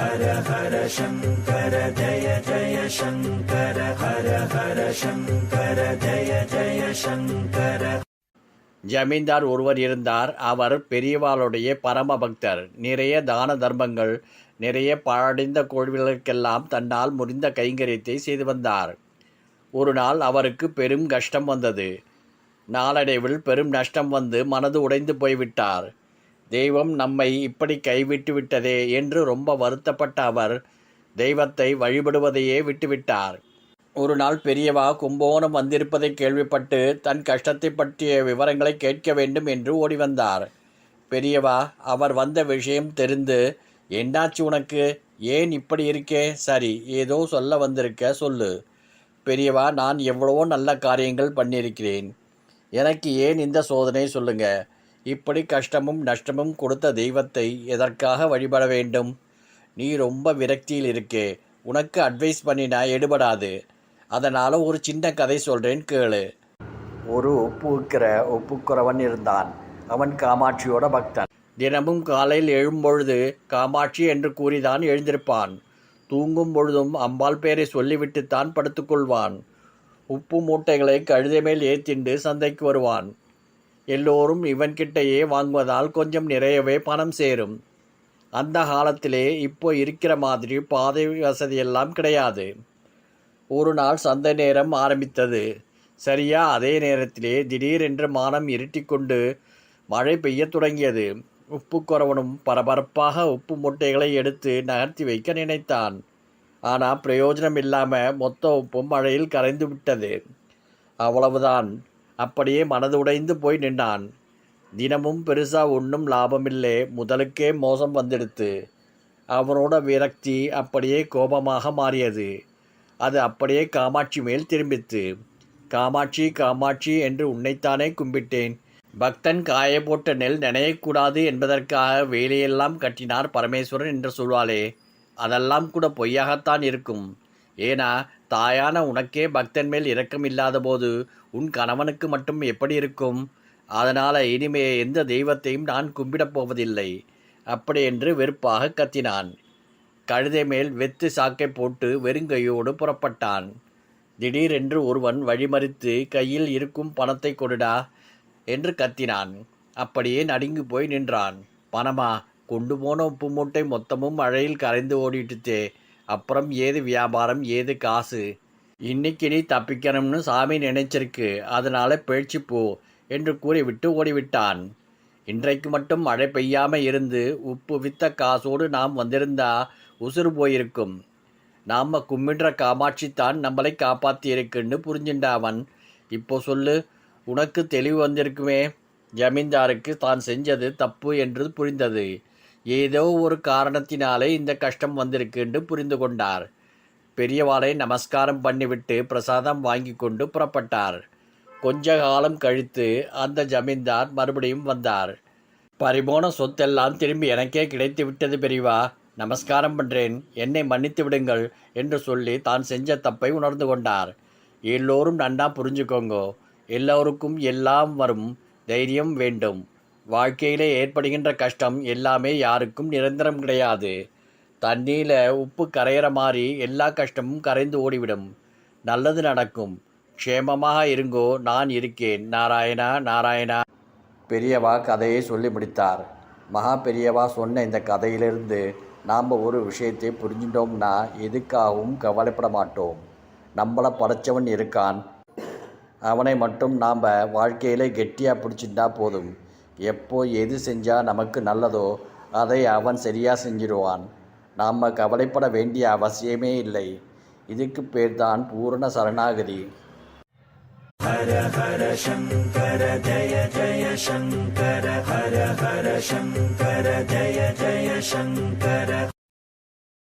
ஹர ஹர சங்கர ஜய ஜய சங்கர ஹர ஹர சங்கர ஜய ஜய சங்கர. ஜமீன்தார் ஒருவர் இருந்தார். அவர் பெரியவாளுடைய பரம பக்தர். நிறைய தான தர்மங்கள், நிறைய பாழடைந்த கோவில்களுக்கெல்லாம் தன்னால் முடிந்த கைங்கரியத்தை செய்து வந்தார். ஒரு நாள் அவருக்கு பெரும் கஷ்டம் வந்தது. நாளடைவில் பெரும் நஷ்டம் வந்து மனது உடைந்து போய்விட்டார். தெய்வம் நம்மை இப்படி கைவிட்டு விட்டதே என்று ரொம்ப வருத்தப்பட்ட அவர் தெய்வத்தை வழிபடுவதையே விட்டுவிட்டார். ஒரு நாள் பெரியவா கும்பகோணம் வந்திருப்பதை கேள்விப்பட்டு தன் கஷ்டத்தை பற்றிய விவரங்களை கேட்க வேண்டும் என்று ஓடி வந்தார். பெரியவா அவர் வந்த விஷயம் தெரிந்து, என்னாச்சு உனக்கு, ஏன் இப்படி இருக்கே, சரி ஏதோ சொல்ல வந்திருக்க சொல்லு. பெரியவா, நான் எவ்வளவோ நல்ல காரியங்கள் பண்ணியிருக்கிறேன், எனக்கு ஏன் இந்த சோதனை சொல்லுங்க. இப்படி கஷ்டமும் நஷ்டமும் கொடுத்த தெய்வத்தை எதற்காக வழிபட வேண்டும்? நீ ரொம்ப விரக்தியில் இருக்கே, உனக்கு அட்வைஸ் பண்ணினா எடுபடாது. அதனால் ஒரு சின்ன கதை சொல்கிறேன் கேளு. ஒரு ஒப்புக்குறவன் இருந்தான். அவன் காமாட்சியோட பக்தன். தினமும் காலையில் எழும்பொழுது காமாட்சி என்று கூறிதான் எழுந்திருப்பான். தூங்கும் பொழுதும் அம்பாள் பேரை சொல்லிவிட்டுத்தான் படுத்துக்கொள்வான். உப்பு மூட்டைகளை கழுதை மேல் ஏற்றிண்டு சந்தைக்கு வருவான். எல்லோரும் இவன்கிட்டையே வாங்குவதால் கொஞ்சம் நிறையவே பணம் சேரும். அந்த காலத்திலே இப்போ இருக்கிற மாதிரி பாதை வசதியெல்லாம் கிடையாது. ஒரு நாள் சந்தை நேரம் ஆரம்பித்தது. சரியா அதே நேரத்திலே திடீரென்று வானம் இருட்டிக்கொண்டு மழை பெய்யத் தொடங்கியது. உப்புக்குறவனும் பரபரப்பாக உப்பு மூட்டைகளை எடுத்து நகர்த்தி வைக்க நினைத்தான். ஆனால் பிரயோஜனம் இல்லாமல் மொத்த உப்பும் மழையில் கரைந்து விட்டது. அவ்வளவுதான். அப்படியே மனது உடைந்து போய் நின்றான். தினமும் பெருசாக ஒன்றும் லாபமில்லை, முதலுக்கே மோசம் வந்துடுத்து. அவனோட விரக்தி அப்படியே கோபமாக மாறியது. அது அப்படியே காமாட்சி மேல் திரும்பித்து. காமாட்சி காமாட்சி என்று உன்னைத்தானே கும்பிட்டேன். பக்தன் காய போட்ட நெல் நினையக்கூடாது என்பதற்காக வேலையெல்லாம் கட்டினார் பரமேஸ்வரன் என்று சொல்வாளே, அதெல்லாம் கூட பொய்யாகத்தான் இருக்கும். ஏன்னா தாயான உனக்கே பக்தன் மேல் இரக்கம் இல்லாத போது உன் கணவனுக்கு மட்டும் எப்படி இருக்கும்? அதனால் இனிமே எந்த தெய்வத்தையும் நான் கும்பிடப் போவதில்லை அப்படி என்று வெறுப்பாக கத்தினான். கழுதை மேல் வெத்து சாக்கை போட்டு வெறுங்கையோடு புறப்பட்டான். திடீரென்று ஒருவன் வழிமறித்து கையில் இருக்கும் பணத்தை கொடுடா என்று கத்தினான். அப்படியே நடுங்கி போய் நின்றான். பணமா? கொண்டு போன உப்பு மூட்டை மொத்தமும் மழையில் கரைந்து ஓடிட்டுத்தே. அப்புறம் ஏது வியாபாரம், ஏது காசு? இன்னைக்கு நீ தப்பிக்கணும்னு சாமி நினைச்சிருக்கு, அதனால் பேச்சு போ என்று கூறிவிட்டு ஓடிவிட்டான். இன்றைக்கு மட்டும் மழை பெய்யாமல் இருந்து உப்பு வித்த காசோடு நாம் வந்திருந்தா உசுறு போயிருக்கும். நாம் கும்பிடுற காமாட்சி தான் நம்மளை காப்பாற்றியிருக்குன்னு புரிஞ்சுண்டாவன். இப்போ சொல்லு, உனக்கு தெளிவு வந்திருக்குமே. ஜமீன்தாருக்கு தான் செஞ்சது தப்பு என்று புரிந்தது. ஏதோ ஒரு காரணத்தினாலே இந்த கஷ்டம் வந்திருக்குன்னு புரிந்து கொண்டார். பெரியவாளை நமஸ்காரம் பண்ணிவிட்டு பிரசாதம் வாங்கி கொண்டு புறப்பட்டார். கொஞ்ச காலம் கழித்து அந்த ஜமீன்தார் மறுபடியும் வந்தார். பறிபோன சொத்தெல்லாம் திரும்பி எனக்கே கிடைத்து விட்டது பெரியவா, நமஸ்காரம் பண்ணுறேன், என்னை மன்னித்து விடுங்கள் என்று சொல்லி தான் செஞ்ச தப்பை உணர்ந்து கொண்டார். எல்லோரும் நன்னா புரிஞ்சுக்கோங்கோ, எல்லோருக்கும் எல்லாம் வரும், தைரியம் வேண்டும். வாழ்க்கையிலே ஏற்படுகின்ற கஷ்டம் எல்லாமே யாருக்கும் நிரந்தரம் கிடையாது. தண்ணியில் உப்பு கரையிற மாதிரி எல்லா கஷ்டமும் கரைந்து ஓடிவிடும். நல்லது நடக்கும். க்ஷேமமாக இருங்கோ, நான் இருக்கேன். நாராயணா நாராயணா. பெரியவா கதையை சொல்லி முடித்தார். மகா பெரியவா சொன்ன இந்த கதையிலிருந்து நாம் ஒரு விஷயத்தை புரிஞ்சிட்டோம்னா எதுக்காகவும் கவலைப்பட மாட்டோம். நம்மளை படைச்சவன் இருக்கான், அவனை மட்டும் நாம் வாழ்க்கையில் கெட்டியாக பிடிச்சிட்டா போதும். எப்போ எது செஞ்சால் நமக்கு நல்லதோ அதை அவன் சரியாக செஞ்சிடுவான். நாம் கவலைப்பட வேண்டிய அவசியமே இல்லை. இதுக்கு பேர் தான் பூரண சரணாகதி. ஹர ஹர சங்கர ஜய ஜய சங்கர ஹர ஹர சங்கர ஜய ஜய சங்கர.